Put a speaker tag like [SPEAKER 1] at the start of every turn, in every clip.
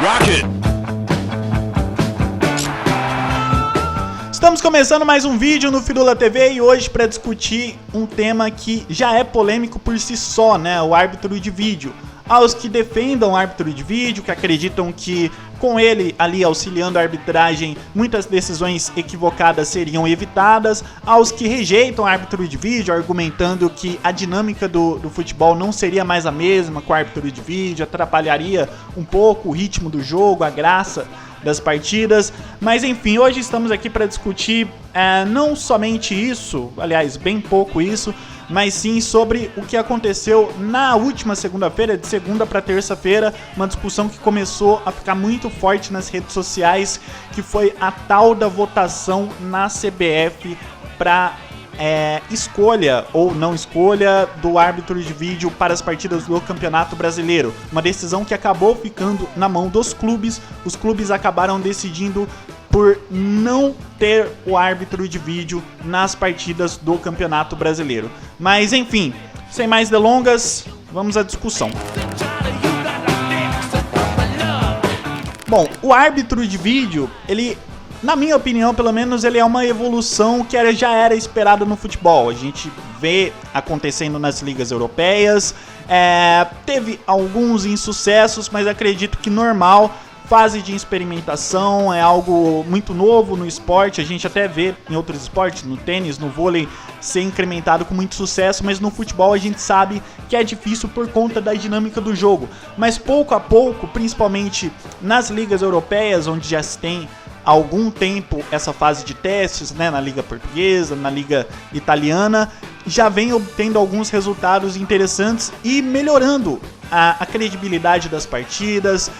[SPEAKER 1] Rocket!
[SPEAKER 2] Estamos começando mais um vídeo no Firula TV e hoje para discutir um tema que já é polêmico por si só, né? O árbitro de vídeo. Aos que defendam o árbitro de vídeo, que acreditam que com ele ali auxiliando a arbitragem, muitas decisões equivocadas seriam evitadas, aos que rejeitam o árbitro de vídeo, argumentando que a dinâmica do futebol não seria mais a mesma com o árbitro de vídeo, atrapalharia um pouco o ritmo do jogo, a graça das partidas, mas enfim, hoje estamos aqui para discutir não somente isso, aliás, bem pouco isso, mas sim sobre o que aconteceu na última segunda-feira, de segunda para terça-feira, uma discussão que começou a ficar muito forte nas redes sociais, que foi a tal da votação na CBF para escolha ou não escolha do árbitro de vídeo para as partidas do Campeonato Brasileiro. Uma decisão que acabou ficando na mão dos clubes. Os clubes acabaram decidindo por não ter o árbitro de vídeo nas partidas do Campeonato Brasileiro. Mas enfim, sem mais delongas, vamos à discussão. Bom, o árbitro de vídeo, ele, na minha opinião, pelo menos, ele é uma evolução que já era esperada no futebol. A gente vê acontecendo nas ligas europeias, teve alguns insucessos, mas acredito que normal. Fase de experimentação é algo muito novo no esporte, a gente até vê em outros esportes, no tênis, no vôlei, ser incrementado com muito sucesso, mas no futebol a gente sabe que é difícil por conta da dinâmica do jogo. Mas pouco a pouco, principalmente nas ligas europeias, onde já se tem algum tempo essa fase de testes, né, na liga portuguesa, na liga italiana, já vem obtendo alguns resultados interessantes e melhorando a credibilidade das partidas,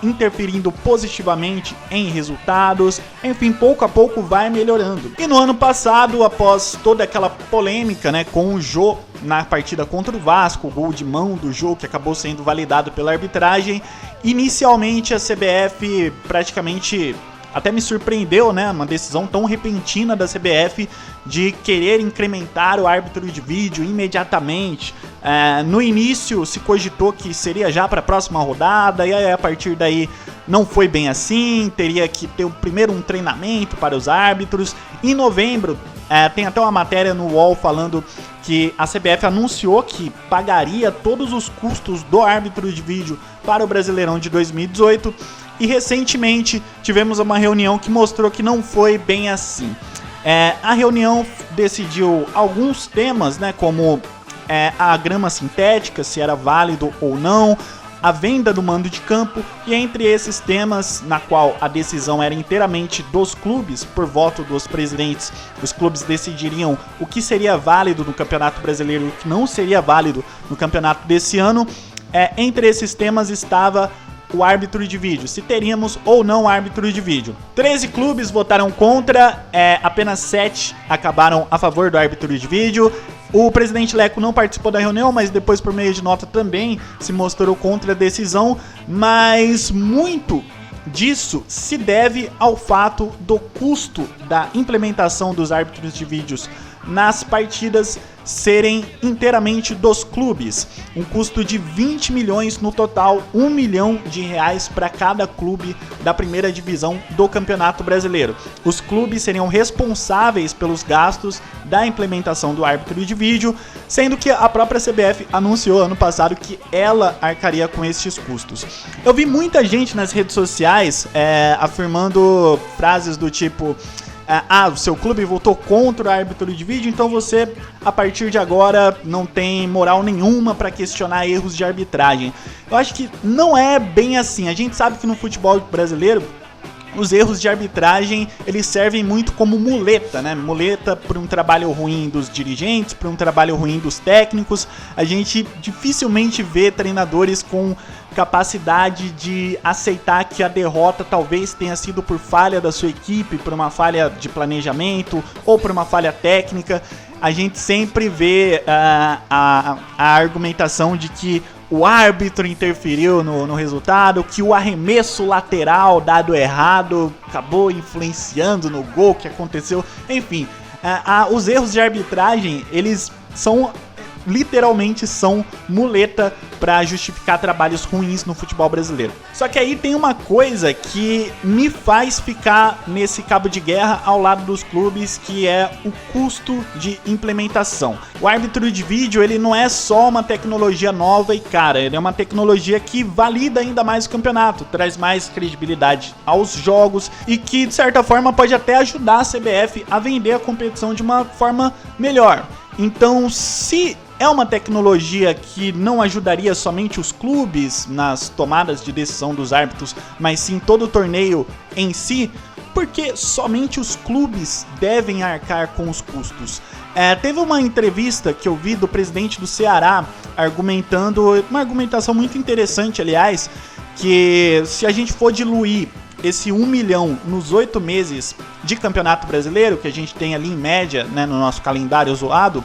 [SPEAKER 2] interferindo positivamente em resultados, enfim, pouco a pouco vai melhorando. E no ano passado, após toda aquela polêmica, né, com o Jô na partida contra o Vasco, o gol de mão do Jô que acabou sendo validado pela arbitragem, inicialmente a CBF praticamente até me surpreendeu, né, uma decisão tão repentina da CBF de querer incrementar o árbitro de vídeo imediatamente. No início se cogitou que seria já para a próxima rodada, e aí a partir daí não foi bem assim, teria que ter primeiro um treinamento para os árbitros. Em novembro, tem até uma matéria no UOL falando que a CBF anunciou que pagaria todos os custos do árbitro de vídeo para o Brasileirão de 2018, e recentemente tivemos uma reunião que mostrou que não foi bem assim. A reunião decidiu alguns temas, né, como a grama sintética, se era válido ou não, a venda do mando de campo, e entre esses temas, na qual a decisão era inteiramente dos clubes, por voto dos presidentes, os clubes decidiriam o que seria válido no Campeonato Brasileiro e o que não seria válido no campeonato desse ano. Entre esses temas estava o árbitro de vídeo, se teríamos ou não árbitro de vídeo. 13 clubes votaram contra, apenas 7 acabaram a favor do árbitro de vídeo. O presidente Leco não participou da reunião, mas depois, por meio de nota, também se mostrou contra a decisão, mas muito disso se deve ao fato do custo da implementação dos árbitros de vídeos nas partidas serem inteiramente dos clubes, um custo de 20 milhões no total, 1 milhão de reais para cada clube da primeira divisão do Campeonato Brasileiro. Os clubes seriam responsáveis pelos gastos da implementação do árbitro de vídeo, sendo que a própria CBF anunciou ano passado que ela arcaria com estes custos. Eu vi muita gente nas redes sociais afirmando frases do tipo: o seu clube votou contra o árbitro de vídeo, então você, a partir de agora, não tem moral nenhuma para questionar erros de arbitragem. Eu acho que não é bem assim. A gente sabe que no futebol brasileiro, os erros de arbitragem, eles servem muito como muleta, né? Muleta para um trabalho ruim dos dirigentes, para um trabalho ruim dos técnicos. A gente dificilmente vê treinadores com capacidade de aceitar que a derrota talvez tenha sido por falha da sua equipe, por uma falha de planejamento ou por uma falha técnica. A gente sempre vê a argumentação de que o árbitro interferiu no resultado, que o arremesso lateral dado errado acabou influenciando no gol que aconteceu. Enfim, os erros de arbitragem, eles são literalmente são muleta para justificar trabalhos ruins no futebol brasileiro. Só que aí tem uma coisa que me faz ficar nesse cabo de guerra ao lado dos clubes, que é o custo de implementação. O árbitro de vídeo, ele não é só uma tecnologia nova e cara, ele é uma tecnologia que valida ainda mais o campeonato, traz mais credibilidade aos jogos e que de certa forma pode até ajudar a CBF a vender a competição de uma forma melhor. Então, se é uma tecnologia que não ajudaria somente os clubes nas tomadas de decisão dos árbitros, mas sim todo o torneio em si, porque somente os clubes devem arcar com os custos. Teve uma entrevista que eu vi do presidente do Ceará argumentando, uma argumentação muito interessante, aliás, que se a gente for diluir esse 1 milhão nos 8 meses de campeonato brasileiro, que a gente tem ali em média, né, no nosso calendário zoado,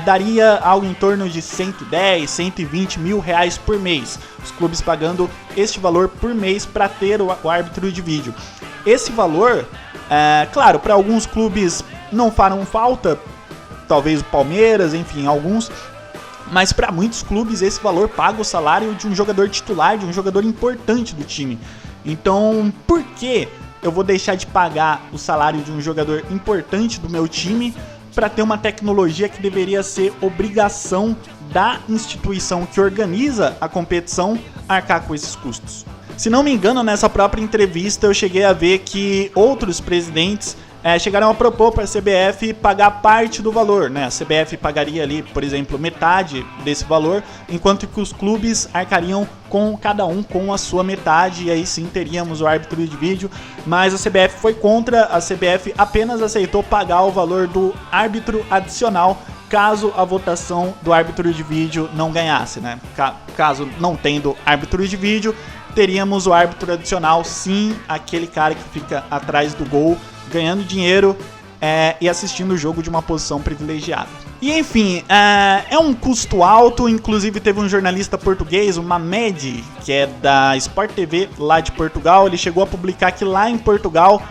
[SPEAKER 2] daria algo em torno de 110, 120 mil reais por mês. Os clubes pagando este valor por mês para ter o árbitro de vídeo. Esse valor, claro, para alguns clubes não farão falta, talvez o Palmeiras, enfim, alguns, mas para muitos clubes esse valor paga o salário de um jogador titular, de um jogador importante do time. Então, por que eu vou deixar de pagar o salário de um jogador importante do meu time para ter uma tecnologia que deveria ser obrigação da instituição que organiza a competição arcar com esses custos? Se não me engano, nessa própria entrevista eu cheguei a ver que outros presidentes chegaram a propor para a CBF pagar parte do valor, né? A CBF pagaria ali, por exemplo, metade desse valor, enquanto que os clubes arcariam com cada um com a sua metade, e aí sim teríamos o árbitro de vídeo, mas a CBF foi contra, a CBF apenas aceitou pagar o valor do árbitro adicional caso a votação do árbitro de vídeo não ganhasse, né? Caso não tendo árbitro de vídeo, teríamos o árbitro adicional, sim, aquele cara que fica atrás do gol, ganhando dinheiro e assistindo o jogo de uma posição privilegiada. E enfim, é um custo alto, inclusive teve um jornalista português, o Mamed, que é da Sport TV lá de Portugal, ele chegou a publicar que lá em Portugal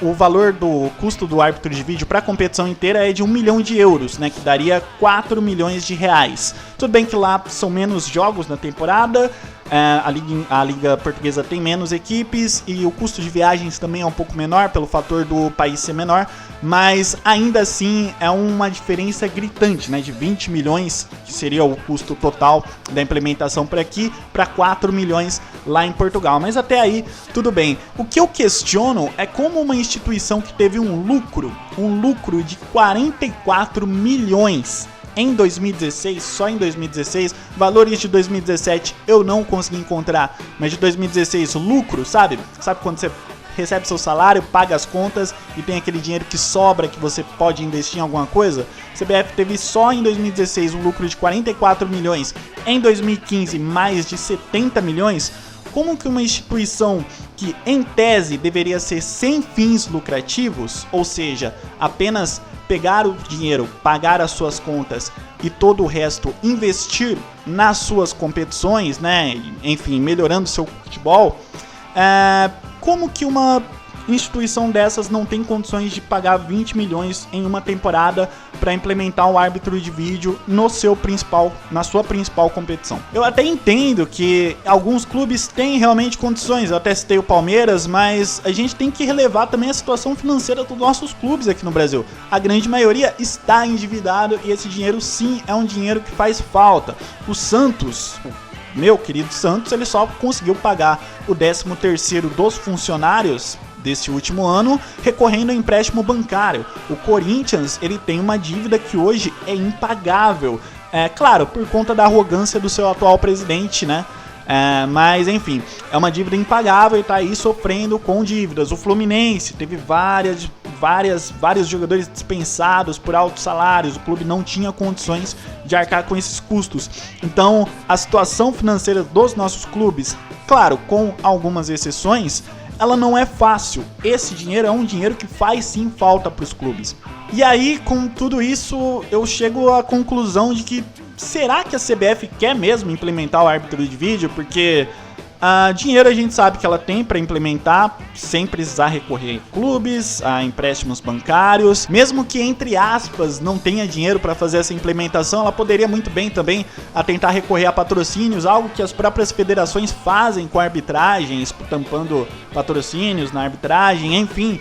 [SPEAKER 2] o valor do custo do árbitro de vídeo para a competição inteira é de 1 milhão de euros, né, que daria 4 milhões de reais. Tudo bem que lá são menos jogos na temporada, a Liga Portuguesa tem menos equipes e o custo de viagens também é um pouco menor pelo fator do país ser menor, mas ainda assim é uma diferença gritante, né, de 20 milhões, que seria o custo total da implementação por aqui, para 4 milhões lá em Portugal. Mas até aí, tudo bem. O que eu questiono é como uma instituição que teve um lucro de 44 milhões em 2016, só em 2016, valores de 2017 eu não consegui encontrar, mas de 2016, lucro, sabe quando você recebe seu salário, paga as contas e tem aquele dinheiro que sobra que você pode investir em alguma coisa? A CBF teve só em 2016 um lucro de 44 milhões, em 2015 mais de 70 milhões, como que uma instituição que em tese deveria ser sem fins lucrativos, ou seja, apenas pegar o dinheiro, pagar as suas contas e todo o resto investir nas suas competições, né? Enfim, melhorando seu futebol, como que uma instituição dessas não tem condições de pagar 20 milhões em uma temporada para implementar um árbitro de vídeo na sua principal competição? Eu até entendo que alguns clubes têm realmente condições, eu até citei o Palmeiras, mas a gente tem que relevar também a situação financeira dos nossos clubes aqui no Brasil. A grande maioria está endividado e esse dinheiro sim é um dinheiro que faz falta. O Santos, meu querido Santos, ele só conseguiu pagar o 13º dos funcionários desse último ano recorrendo ao empréstimo bancário. O Corinthians, ele tem uma dívida que hoje é impagável, claro, por conta da arrogância do seu atual presidente, né? Mas enfim, é uma dívida impagável e tá aí sofrendo com dívidas. O Fluminense teve vários jogadores dispensados por altos salários, o clube não tinha condições de arcar com esses custos. Então, a situação financeira dos nossos clubes, claro, com algumas exceções, ela não é fácil. Esse dinheiro é um dinheiro que faz sim falta para os clubes. E aí, com tudo isso, eu chego à conclusão de que será que a CBF quer mesmo implementar o árbitro de vídeo? Porque Dinheiro a gente sabe que ela tem para implementar sem precisar recorrer a clubes, a empréstimos bancários. Mesmo que, entre aspas, não tenha dinheiro para fazer essa implementação, ela poderia muito bem também tentar recorrer a patrocínios, algo que as próprias federações fazem com a arbitragem, tampando patrocínios na arbitragem, enfim.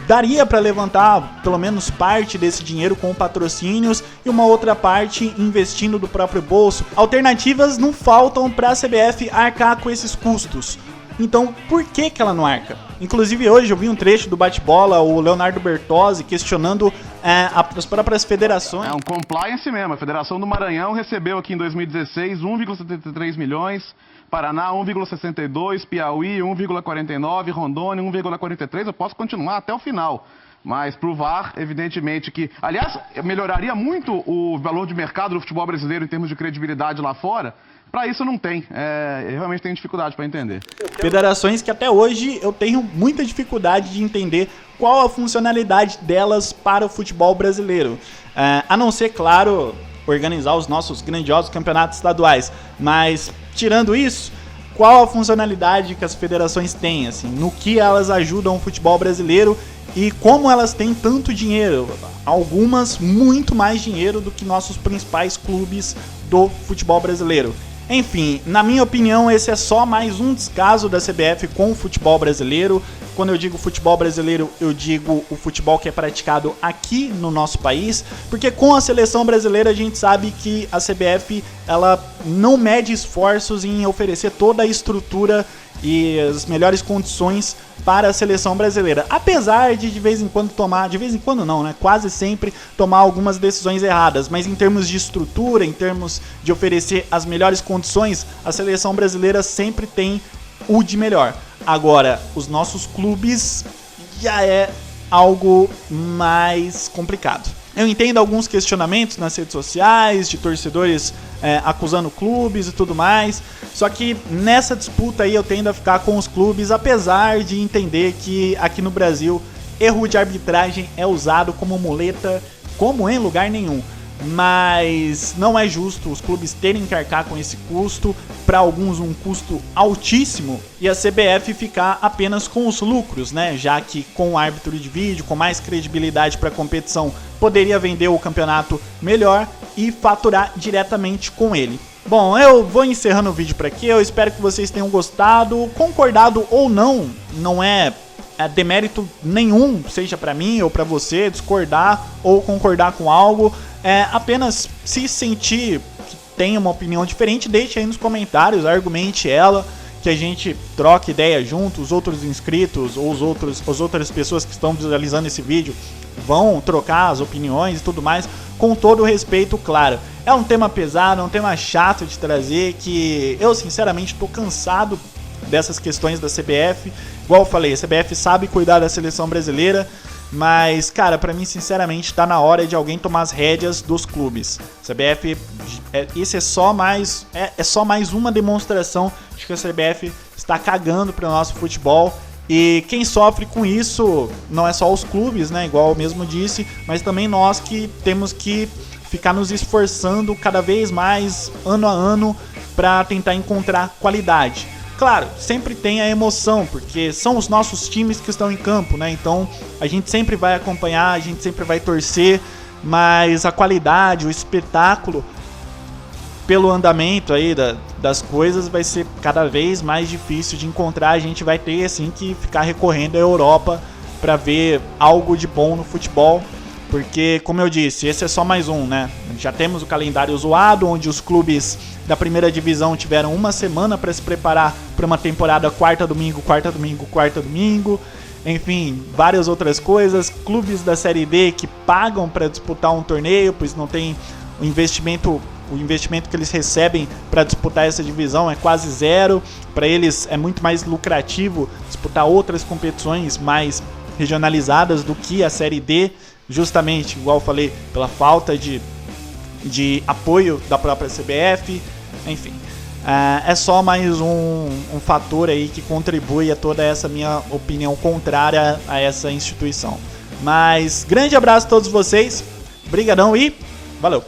[SPEAKER 2] Daria para levantar pelo menos parte desse dinheiro com patrocínios e uma outra parte investindo do próprio bolso. Alternativas não faltam para a CBF arcar com esses custos. Então, por que ela não arca? Inclusive, hoje eu vi um trecho do Bate-Bola, o Leonardo Bertozzi, questionando as próprias federações.
[SPEAKER 1] É um compliance mesmo. A Federação do Maranhão recebeu aqui em 2016 1,73 milhões, Paraná 1,62, Piauí 1,49, Rondônia 1,43. Eu posso continuar até o final. Mas pro VAR, evidentemente que... Aliás, melhoraria muito o valor de mercado do futebol brasileiro em termos de credibilidade lá fora. Para isso não tem. Eu realmente tenho dificuldade para entender.
[SPEAKER 2] Federações que até hoje eu tenho muita dificuldade de entender qual a funcionalidade delas para o futebol brasileiro. A não ser, claro, organizar os nossos grandiosos campeonatos estaduais. Mas, tirando isso, qual a funcionalidade que as federações têm, assim, no que elas ajudam o futebol brasileiro e como elas têm tanto dinheiro? Algumas muito mais dinheiro do que nossos principais clubes do futebol brasileiro. Enfim, na minha opinião, esse é só mais um descaso da CBF com o futebol brasileiro. Quando eu digo futebol brasileiro, eu digo o futebol que é praticado aqui no nosso país, porque com a seleção brasileira a gente sabe que a CBF ela não mede esforços em oferecer toda a estrutura e as melhores condições para a seleção brasileira, apesar de vez em quando tomar, de vez em quando não, né, quase sempre tomar algumas decisões erradas, mas em termos de estrutura, em termos de oferecer as melhores condições, a seleção brasileira sempre tem o de melhor. Agora, os nossos clubes já é algo mais complicado. Eu entendo alguns questionamentos nas redes sociais, de torcedores acusando clubes e tudo mais, só que nessa disputa aí eu tendo a ficar com os clubes, apesar de entender que aqui no Brasil erro de arbitragem é usado como muleta, como em lugar nenhum. Mas não é justo os clubes terem que arcar com esse custo, para alguns um custo altíssimo, e a CBF ficar apenas com os lucros, né? Já que com o árbitro de vídeo, com mais credibilidade para a competição, poderia vender o campeonato melhor e faturar diretamente com ele. Bom, eu vou encerrando o vídeo por aqui, eu espero que vocês tenham gostado, concordado ou não, não é demérito nenhum, seja para mim ou para você, discordar ou concordar com algo. Apenas se sentir que tem uma opinião diferente, deixe aí nos comentários, argumente ela, que a gente troque ideia junto, os outros inscritos ou as outras pessoas que estão visualizando esse vídeo vão trocar as opiniões e tudo mais, com todo o respeito, claro. É um tema pesado, é um tema chato de trazer, que eu sinceramente estou cansado dessas questões da CBF. Igual eu falei, a CBF sabe cuidar da seleção brasileira, mas, cara, pra mim, sinceramente, tá na hora de alguém tomar as rédeas dos clubes. CBF, isso é só mais uma demonstração de que a CBF está cagando pro nosso futebol. E quem sofre com isso não é só os clubes, né, igual eu mesmo disse, mas também nós que temos que ficar nos esforçando cada vez mais, ano a ano, pra tentar encontrar qualidade. Claro, sempre tem a emoção, porque são os nossos times que estão em campo, né? Então a gente sempre vai acompanhar, a gente sempre vai torcer, mas a qualidade, o espetáculo, pelo andamento aí das coisas, vai ser cada vez mais difícil de encontrar. A gente vai ter assim que ficar recorrendo à Europa para ver algo de bom no futebol, porque, como eu disse, esse é só mais um, né? Já temos o calendário zoado, onde os clubes da primeira divisão tiveram uma semana para se preparar para uma temporada quarta, domingo, quarta, domingo, quarta, domingo. Enfim, várias outras coisas. Clubes da Série D que pagam para disputar um torneio, pois não tem o investimento que eles recebem para disputar essa divisão é quase zero. Para eles é muito mais lucrativo disputar outras competições mais regionalizadas do que a Série D, justamente, igual eu falei, pela falta de apoio da própria CBF. Enfim, é só mais um fator aí que contribui a toda essa minha opinião contrária a essa instituição. Mas grande abraço a todos vocês, brigadão e valeu!